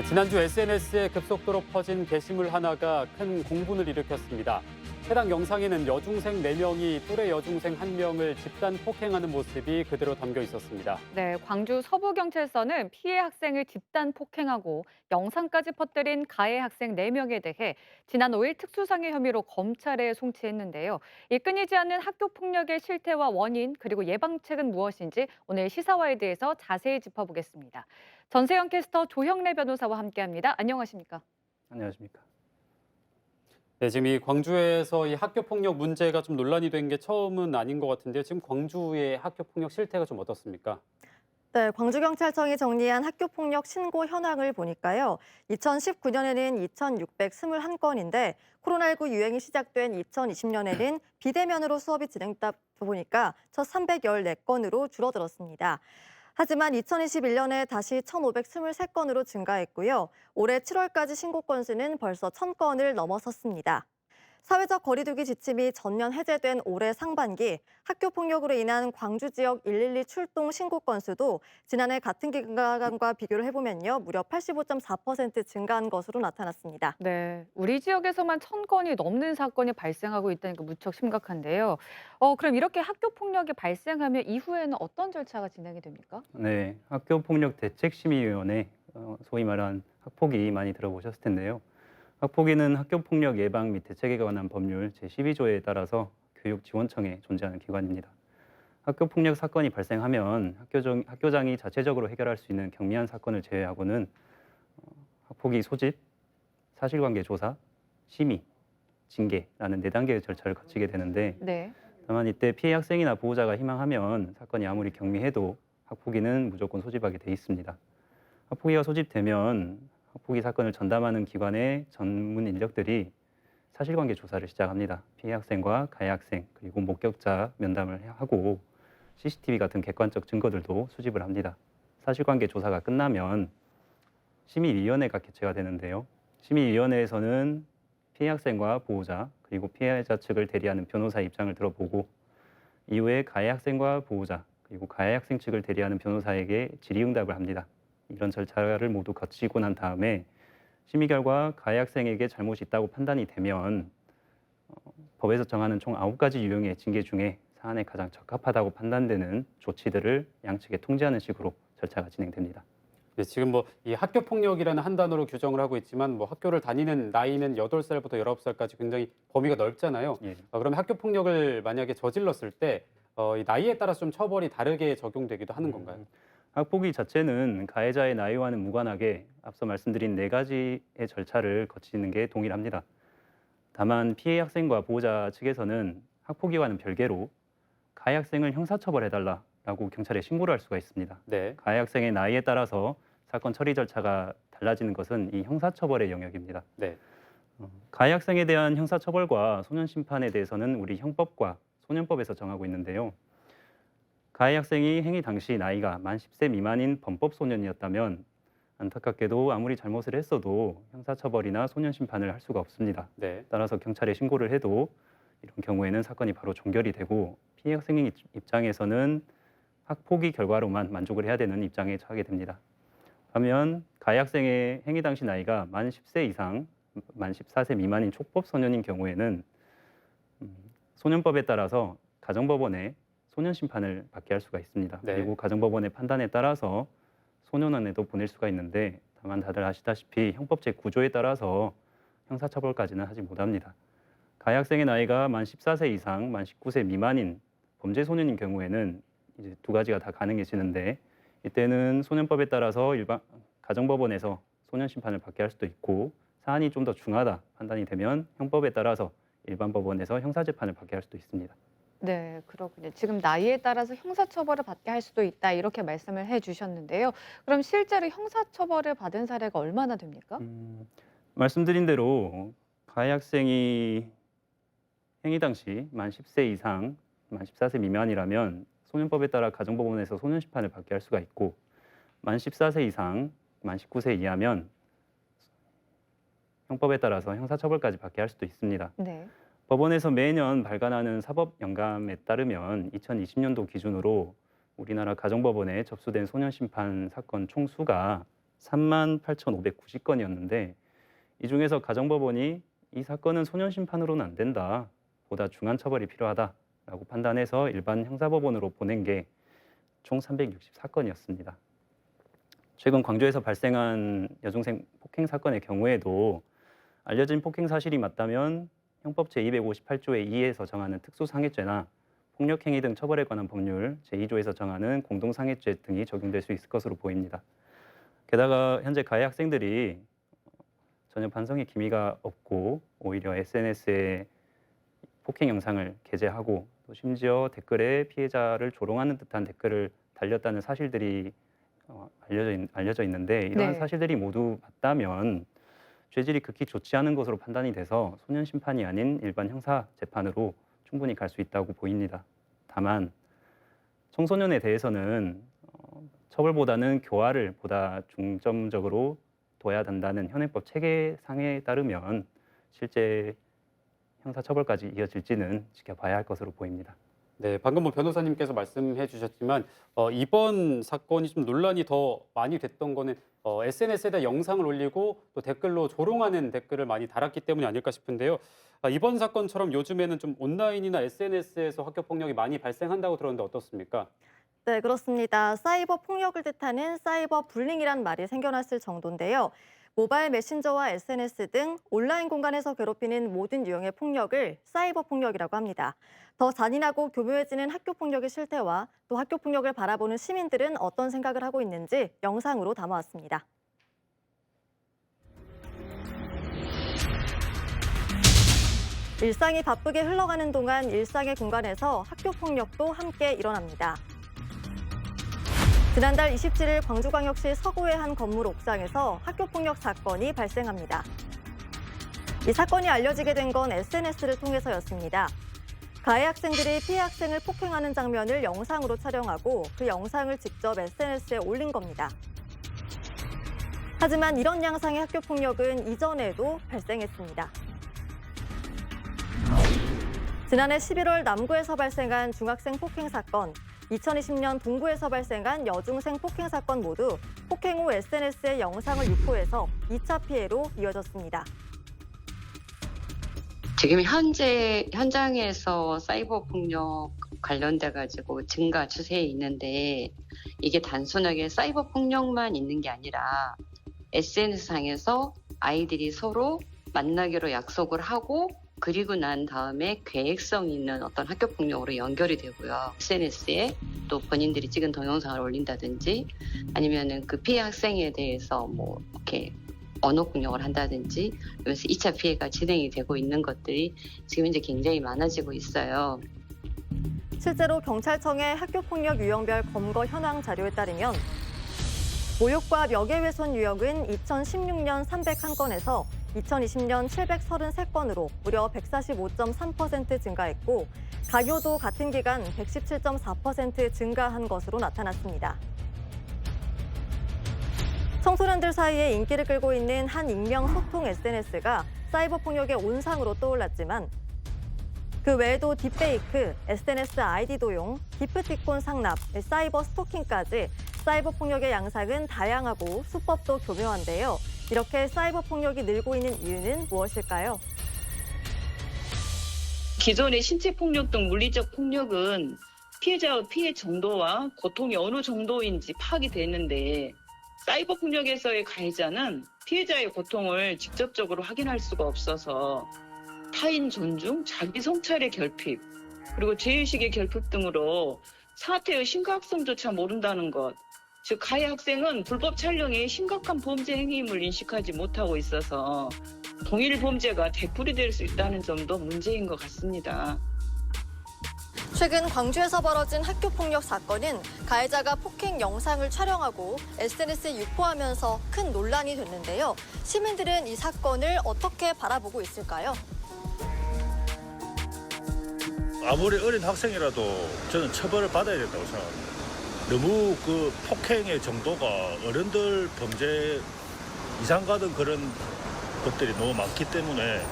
지난주 SNS에 급속도로 퍼진 게시물 하나가 큰 공분을 일으켰습니다. 해당 영상에는 여중생 4명이 또래 여중생 1명을 집단 폭행하는 모습이 그대로 담겨 있었습니다. 네, 광주 서부경찰서는 피해 학생을 집단 폭행하고 영상까지 퍼뜨린 가해 학생 4명에 대해 지난 5일 특수상해 혐의로 검찰에 송치했는데요. 이 끊이지 않는 학교 폭력의 실태와 원인 그리고 예방책은 무엇인지 오늘 시사화에 대해서 자세히 짚어보겠습니다. 전세영 캐스터 조형래 변호사와 함께합니다. 안녕하십니까? 안녕하십니까. 네, 지금 이 광주에서 이 학교 폭력 문제가 좀 논란이 된 게 처음은 아닌 것 같은데요. 지금 광주의 학교 폭력 실태가 좀 어떻습니까? 네, 광주경찰청이 정리한 학교폭력 신고 현황을 보니까요. 2019년에는 2,621건인데 코로나19 유행이 시작된 2020년에는 비대면으로 수업이 진행되다 보니까 첫 314건으로 줄어들었습니다. 하지만 2021년에 다시 1,523건으로 증가했고요. 올해 7월까지 신고 건수는 벌써 1,000건을 넘어섰습니다. 사회적 거리두기 지침이 전면 해제된 올해 상반기 학교 폭력으로 인한 광주 지역 112 출동 신고 건수도 지난해 같은 기간과 비교를 해보면요. 무려 85.4% 증가한 것으로 나타났습니다. 네, 우리 지역에서만 1,000건이 넘는 사건이 발생하고 있다니까 무척 심각한데요. 그럼 이렇게 학교 폭력이 발생하면 이후에는 어떤 절차가 진행이 됩니까? 네, 학교폭력대책심의위원회, 소위 말한 학폭위 많이 들어보셨을 텐데요. 학폭위는 학교폭력 예방 및 대책에 관한 법률 제12조에 따라서 교육지원청에 존재하는 기관입니다. 학교폭력 사건이 발생하면 학교장이 자체적으로 해결할 수 있는 경미한 사건을 제외하고는 학폭위 소집, 사실관계 조사, 심의, 징계라는 4단계의 절차를 거치게 되는데 네. 다만 이때 피해 학생이나 보호자가 희망하면 사건이 아무리 경미해도 학폭위는 무조건 소집하게 돼 있습니다. 학폭위가 소집되면 학폭위 사건을 전담하는 기관의 전문 인력들이 사실관계 조사를 시작합니다. 피해 학생과 가해 학생 그리고 목격자 면담을 하고 CCTV 같은 객관적 증거들도 수집을 합니다. 사실관계 조사가 끝나면 심의위원회가 개최가 되는데요. 심의위원회에서는 피해 학생과 보호자 그리고 피해자 측을 대리하는 변호사의 입장을 들어보고 이후에 가해 학생과 보호자 그리고 가해 학생 측을 대리하는 변호사에게 질의응답을 합니다. 이런 절차를 모두 거치고 난 다음에 심의 결과 가해 학생에게 잘못이 있다고 판단이 되면 법에서 정하는 총 9가지 유형의 징계 중에 사안에 가장 적합하다고 판단되는 조치들을 양측에 통지하는 식으로 절차가 진행됩니다. 네, 지금 뭐 이 학교 폭력이라는 한 단어로 규정을 하고 있지만 뭐 학교를 다니는 나이는 8살부터 19살까지 굉장히 범위가 넓잖아요. 예. 그러면 학교 폭력을 만약에 저질렀을 때 이 나이에 따라서 좀 처벌이 다르게 적용되기도 하는 건가요? 학폭위 자체는 가해자의 나이와는 무관하게 앞서 말씀드린 4가지의 절차를 거치는 게 동일합니다. 다만 피해 학생과 보호자 측에서는 학폭위와는 별개로 가해 학생을 형사처벌해달라고 경찰에 신고를 할 수가 있습니다. 네. 가해 학생의 나이에 따라서 사건 처리 절차가 달라지는 것은 이 형사처벌의 영역입니다. 네. 가해 학생에 대한 형사처벌과 소년심판에 대해서는 우리 형법과 소년법에서 정하고 있는데요. 가해 학생이 행위 당시 나이가 만 10세 미만인 범법 소년이었다면 안타깝게도 아무리 잘못을 했어도 형사처벌이나 소년심판을 할 수가 없습니다. 네. 따라서 경찰에 신고를 해도 이런 경우에는 사건이 바로 종결이 되고 피해 학생 입장에서는 학폭위 결과로만 만족을 해야 되는 입장에 처하게 됩니다. 반면 가해 학생의 행위 당시 나이가 만 10세 이상, 만 14세 미만인 촉법 소년인 경우에는 소년법에 따라서 가정법원에 소년 심판을 받게 할 수가 있습니다. 네. 그리고 가정법원의 판단에 따라서 소년원에도 보낼 수가 있는데 다만 다들 아시다시피 형법 제9조에 따라서 형사처벌까지는 하지 못합니다. 가해 학생의 나이가 만 14세 이상, 만 19세 미만인 범죄 소년인 경우에는 이제 2가지가 다 가능해지는데 이때는 소년법에 따라서 일반 가정법원에서 소년 심판을 받게 할 수도 있고 사안이 좀 더 중하다 판단이 되면 형법에 따라서 일반 법원에서 형사재판을 받게 할 수도 있습니다. 네, 그렇군요. 지금 나이에 따라서 형사처벌을 받게 할 수도 있다 이렇게 말씀을 해주셨는데요. 그럼 실제로 형사처벌을 받은 사례가 얼마나 됩니까? 말씀드린 대로 가해 학생이 행위 당시 만 10세 이상, 만 14세 미만이라면 소년법에 따라 가정법원에서 소년 심판을 받게 할 수가 있고 만 14세 이상, 만 19세 이하면 형법에 따라서 형사처벌까지 받게 할 수도 있습니다. 네. 법원에서 매년 발간하는 사법영감에 따르면 2020년도 기준으로 우리나라 가정법원에 접수된 소년심판 사건 총수가 38,590건이었는데 이 중에서 가정법원이 이 사건은 소년 심판으로는 안 된다. 보다 중한 처벌이 필요하다라고 판단해서 일반 형사법원으로 보낸 게 총 364건이었습니다. 최근 광주에서 발생한 여중생 폭행 사건의 경우에도 알려진 폭행 사실이 맞다면 형법 제258조의 2에서 정하는 특수상해죄나 폭력행위 등 처벌에 관한 법률 제2조에서 정하는 공동상해죄 등이 적용될 수 있을 것으로 보입니다. 게다가 현재 가해 학생들이 전혀 반성의 기미가 없고 오히려 SNS에 폭행 영상을 게재하고 또 심지어 댓글에 피해자를 조롱하는 듯한 댓글을 달렸다는 사실들이 알려져 있는데 이러한 네. 사실들이 모두 맞다면 죄질이 극히 좋지 않은 것으로 판단이 돼서 소년 심판이 아닌 일반 형사 재판으로 충분히 갈 수 있다고 보입니다. 다만 청소년에 대해서는 처벌보다는 교화를 보다 중점적으로 둬야 된다는 현행법 체계상에 따르면 실제 형사처벌까지 이어질지는 지켜봐야 할 것으로 보입니다. 네, 방금 뭐 변호사님께서 말씀해 주셨지만 이번 사건이 좀 논란이 더 많이 됐던 거는 SNS에다 영상을 올리고 또 댓글로 조롱하는 댓글을 많이 달았기 때문이 아닐까 싶은데요. 이번 사건처럼 요즘에는 좀 온라인이나 SNS에서 학교 폭력이 많이 발생한다고 들었는데 어떻습니까? 네, 그렇습니다. 사이버 폭력을 뜻하는 사이버 불링이란 말이 생겨났을 정도인데요. 모바일 메신저와 SNS 등 온라인 공간에서 괴롭히는 모든 유형의 폭력을 사이버 폭력이라고 합니다. 더 잔인하고 교묘해지는 학교 폭력의 실태와 또 학교 폭력을 바라보는 시민들은 어떤 생각을 하고 있는지 영상으로 담아왔습니다. 일상이 바쁘게 흘러가는 동안 일상의 공간에서 학교 폭력도 함께 일어납니다. 지난달 27일 광주광역시 서구의 한 건물 옥상에서 학교폭력 사건이 발생합니다. 이 사건이 알려지게 된 건 SNS를 통해서였습니다. 가해 학생들이 피해 학생을 폭행하는 장면을 영상으로 촬영하고 그 영상을 직접 SNS에 올린 겁니다. 하지만 이런 양상의 학교폭력은 이전에도 발생했습니다. 지난해 11월 남구에서 발생한 중학생 폭행 사건, 2020년 동구에서 발생한 여중생 폭행 사건 모두 폭행 후 SNS에 영상을 유포해서 2차 피해로 이어졌습니다. 지금 현재 현장에서 사이버 폭력 관련돼 가지고 증가 추세에 있는데 이게 단순하게 사이버 폭력만 있는 게 아니라 SNS상에서 아이들이 서로 만나기로 약속을 하고 그리고 난 다음에 계획성 있는 어떤 학교 폭력으로 연결이 되고요. SNS에 또 본인들이 찍은 동영상을 올린다든지 아니면은 그 피해 학생에 대해서 뭐 이렇게 언어 폭력을 한다든지 그래서 2차 피해가 진행이 되고 있는 것들이 지금 이제 굉장히 많아지고 있어요. 실제로 경찰청의 학교폭력 유형별 검거 현황 자료에 따르면 모욕과 명예훼손 유형은 2016년 301건에서 2020년 733건으로 무려 145.3% 증가했고 강요도 같은 기간 117.4% 증가한 것으로 나타났습니다. 청소년들 사이에 인기를 끌고 있는 한 익명 소통 SNS가 사이버 폭력의 온상으로 떠올랐지만 그 외에도 딥페이크, SNS 아이디 도용, 기프티콘 상납, 사이버 스토킹까지 사이버 폭력의 양상은 다양하고 수법도 교묘한데요. 이렇게 사이버 폭력이 늘고 있는 이유는 무엇일까요? 기존의 신체 폭력 등 물리적 폭력은 피해자의 피해 정도와 고통이 어느 정도인지 파악이 됐는데 사이버 폭력에서의 가해자는 피해자의 고통을 직접적으로 확인할 수가 없어서 타인 존중, 자기 성찰의 결핍, 그리고 죄의식의 결핍 등으로 사태의 심각성조차 모른다는 것. 즉 가해 학생은 불법 촬영이 심각한 범죄 행위임을 인식하지 못하고 있어서 동일 범죄가 되풀이 될 수 있다는 점도 문제인 것 같습니다. 최근 광주에서 벌어진 학교폭력 사건은 가해자가 폭행 영상을 촬영하고 SNS에 유포하면서 큰 논란이 됐는데요. 시민들은 이 사건을 어떻게 바라보고 있을까요? 아무리 어린 학생이라도 저는 처벌을 받아야 된다고 생각합니다. 너무 그 폭행의 정도가 어른들 범죄 이상 가던 그런 것들이 너무 많기 때문에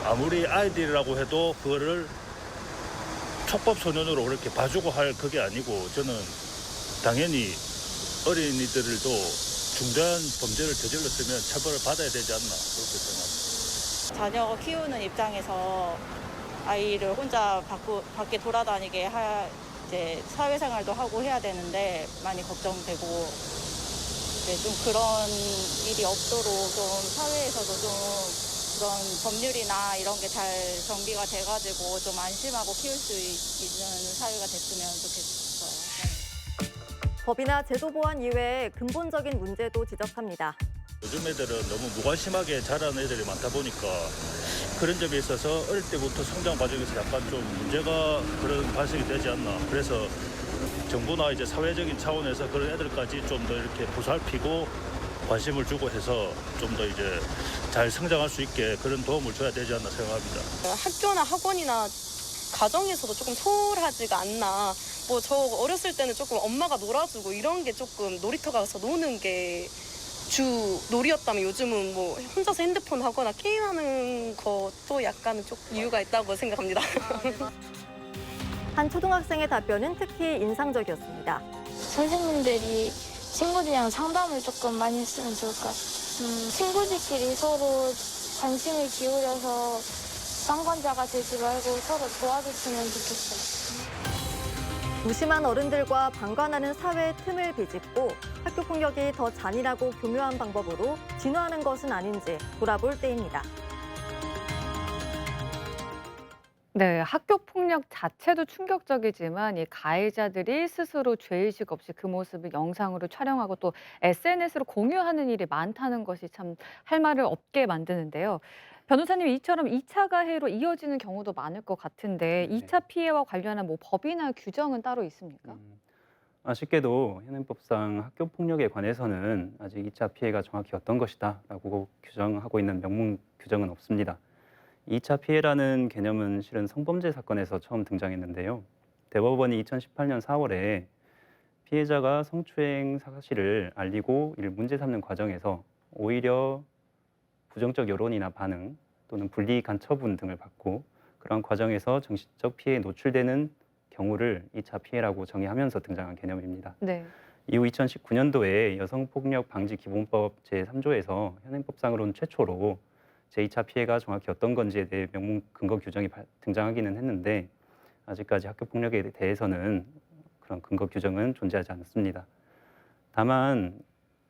아무리 아이들이라고 해도 그거를 촉법 소년으로 그렇게 봐주고 할 그게 아니고 저는 당연히 어린이들도 중대한 범죄를 저질렀으면 처벌을 받아야 되지 않나 그렇게 생각합니다. 자녀 키우는 입장에서 아이를 혼자 밖에 돌아다니게 이제 사회생활도 하고 해야 되는데 많이 걱정되고 좀 그런 일이 없도록 좀 사회에서도 좀 그런 법률이나 이런 게 잘 정비가 돼가지고 좀 안심하고 키울 수 있는 사회가 됐으면 좋겠어요. 네. 법이나 제도 보완 이외에 근본적인 문제도 지적합니다. 요즘 애들은 너무 무관심하게 자라는 애들이 많다 보니까 그런 점에 있어서 어릴 때부터 성장 과정에서 약간 좀 문제가 그런 발생이 되지 않나. 그래서 정부나 이제 사회적인 차원에서 그런 애들까지 좀 더 이렇게 보살피고 관심을 주고 해서 좀 더 이제 잘 성장할 수 있게 그런 도움을 줘야 되지 않나 생각합니다. 학교나 학원이나 가정에서도 조금 소홀하지가 않나. 뭐 저 어렸을 때는 조금 엄마가 놀아주고 이런 게 조금 놀이터 가서 노는 게 주 놀이였다면 요즘은 뭐 혼자서 핸드폰 하거나 게임하는 것도 약간 조금 이유가 있다고 생각합니다. 한 초등학생의 답변은 특히 인상적이었습니다. 선생님들이 친구들이랑 상담을 조금 많이 했으면 좋을 것 같아요. 친구들끼리 서로 관심을 기울여서 쌍관자가 되지 말고 서로 도와줬으면 좋겠어요. 무심한 어른들과 방관하는 사회의 틈을 비집고 학교 폭력이 더 잔인하고 교묘한 방법으로 진화하는 것은 아닌지 돌아볼 때입니다. 네, 학교 폭력 자체도 충격적이지만 이 가해자들이 스스로 죄의식 없이 그 모습을 영상으로 촬영하고 또 SNS로 공유하는 일이 많다는 것이 참 할 말을 없게 만드는데요. 변호사님, 이처럼 2차 가해로 이어지는 경우도 많을 것 같은데 네. 2차 피해와 관련한 뭐 법이나 규정은 따로 있습니까? 아쉽게도 현행법상 학교 폭력에 관해서는 아직 2차 피해가 정확히 어떤 것이다라고 규정하고 있는 명문 규정은 없습니다. 2차 피해라는 개념은 실은 성범죄 사건에서 처음 등장했는데요. 대법원이 2018년 4월에 피해자가 성추행 사실을 알리고 이를 문제 삼는 과정에서 오히려 부정적 여론이나 반응 또는 불이익한 처분 등을 받고 그런 과정에서 정신적 피해에 노출되는 경우를 2차 피해라고 정의하면서 등장한 개념입니다. 네. 이후 2019년도에 여성폭력 방지 기본법 제3조에서 현행법상으로는 최초로 제2차 피해가 정확히 어떤 건지에 대해 명문 근거 규정이 등장하기는 했는데 아직까지 학교 폭력에 대해서는 그런 근거 규정은 존재하지 않습니다. 다만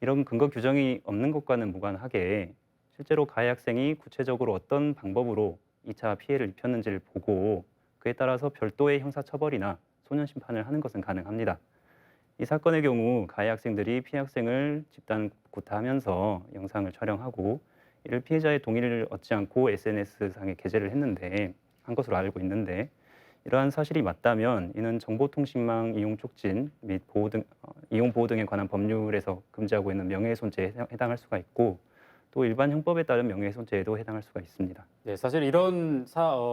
이런 근거 규정이 없는 것과는 무관하게 실제로 가해 학생이 구체적으로 어떤 방법으로 2차 피해를 입혔는지를 보고 그에 따라서 별도의 형사처벌이나 소년심판을 하는 것은 가능합니다. 이 사건의 경우 가해 학생들이 피해 학생을 집단 구타하면서 영상을 촬영하고 이를 피해자의 동의를 얻지 않고 SNS상에 게재를 한 것으로 알고 있는데 이러한 사실이 맞다면 이는 정보통신망 이용 촉진 및 이용 보호 등에 관한 법률에서 금지하고 있는 명예훼손죄에 해당할 수가 있고 또 일반 형법에 따른 명예훼손죄에도 해당할 수가 있습니다. 네, 사실 이런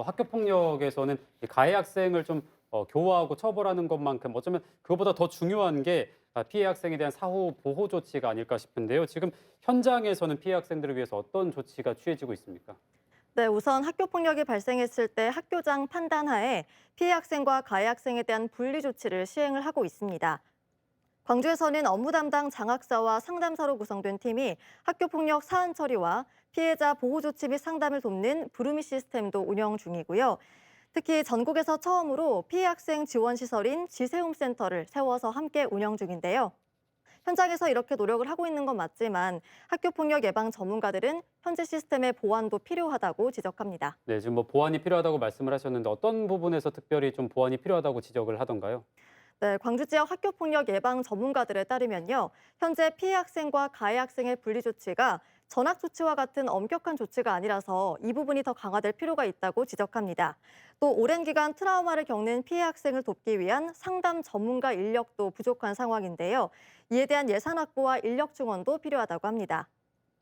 학교 폭력에서는 이 가해 학생을 좀 교화하고 처벌하는 것만큼 어쩌면 그것보다 더 중요한 게 피해 학생에 대한 사후 보호 조치가 아닐까 싶은데요. 지금 현장에서는 피해 학생들을 위해서 어떤 조치가 취해지고 있습니까? 네, 우선 학교 폭력이 발생했을 때 학교장 판단하에 피해 학생과 가해 학생에 대한 분리 조치를 시행을 하고 있습니다. 광주에서는 업무 담당 장학사와 상담사로 구성된 팀이 학교 폭력 사안 처리와 피해자 보호 조치 및 상담을 돕는 부르미 시스템도 운영 중이고요. 특히 전국에서 처음으로 피해 학생 지원 시설인 지세움센터를 세워서 함께 운영 중인데요. 현장에서 이렇게 노력을 하고 있는 건 맞지만 학교 폭력 예방 전문가들은 현재 시스템의 보완도 필요하다고 지적합니다. 네, 지금 뭐 보완이 필요하다고 말씀을 하셨는데 어떤 부분에서 특별히 좀 보완이 필요하다고 지적을 하던가요? 네, 광주 지역 학교 폭력 예방 전문가들에 따르면요. 현재 피해 학생과 가해 학생의 분리 조치가 전학 조치와 같은 엄격한 조치가 아니라서 이 부분이 더 강화될 필요가 있다고 지적합니다. 또 오랜 기간 트라우마를 겪는 피해 학생을 돕기 위한 상담 전문가 인력도 부족한 상황인데요. 이에 대한 예산 확보와 인력 증원도 필요하다고 합니다.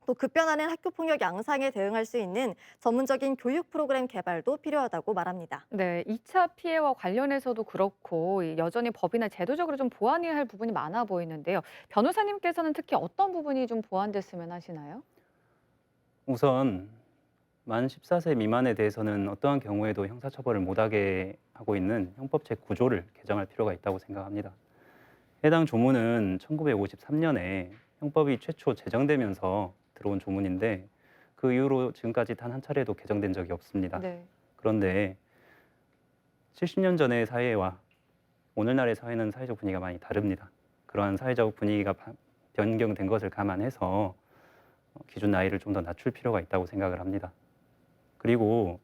또 급변하는 학교 폭력 양상에 대응할 수 있는 전문적인 교육 프로그램 개발도 필요하다고 말합니다. 네, 2차 피해와 관련해서도 그렇고 여전히 법이나 제도적으로 좀 보완해야 할 부분이 많아 보이는데요. 변호사님께서는 특히 어떤 부분이 좀 보완됐으면 하시나요? 우선 만 14세 미만에 대해서는 어떠한 경우에도 형사처벌을 못하게 하고 있는 형법 제9조를 개정할 필요가 있다고 생각합니다. 해당 조문은 1953년에 형법이 최초 제정되면서 들어온 조문인데 그 이후로 지금까지 단 한 차례도 개정된 적이 없습니다. 네. 그런데 70년 전의 사회와 오늘날의 사회는 사회적 분위기가 많이 다릅니다. 그러한 사회적 분위기가 변경된 것을 감안해서 기준 나이를 좀 더 낮출 필요가 있다고 생각을 합니다. 그리고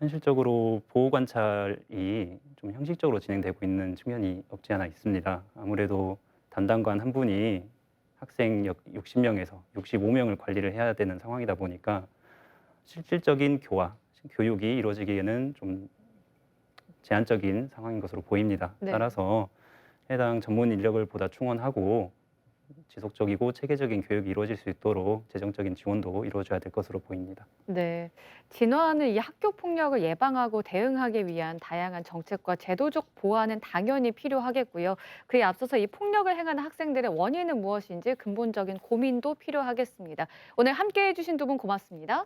현실적으로 보호 관찰이 좀 형식적으로 진행되고 있는 측면이 없지 않아 있습니다. 아무래도 담당관 한 분이 학생 60명에서 65명을 관리를 해야 되는 상황이다 보니까 실질적인 교육이 이루어지기에는 좀 제한적인 상황인 것으로 보입니다. 네. 따라서 해당 전문 인력을 보다 충원하고 지속적이고 체계적인 교육이 이루어질 수 있도록 재정적인 지원도 이루어져야 될 것으로 보입니다. 네. 진화하는 이 학교 폭력을 예방하고 대응하기 위한 다양한 정책과 제도적 보완은 당연히 필요하겠고요. 그에 앞서서 이 폭력을 행하는 학생들의 원인은 무엇인지 근본적인 고민도 필요하겠습니다. 오늘 함께해 주신 두 분 고맙습니다.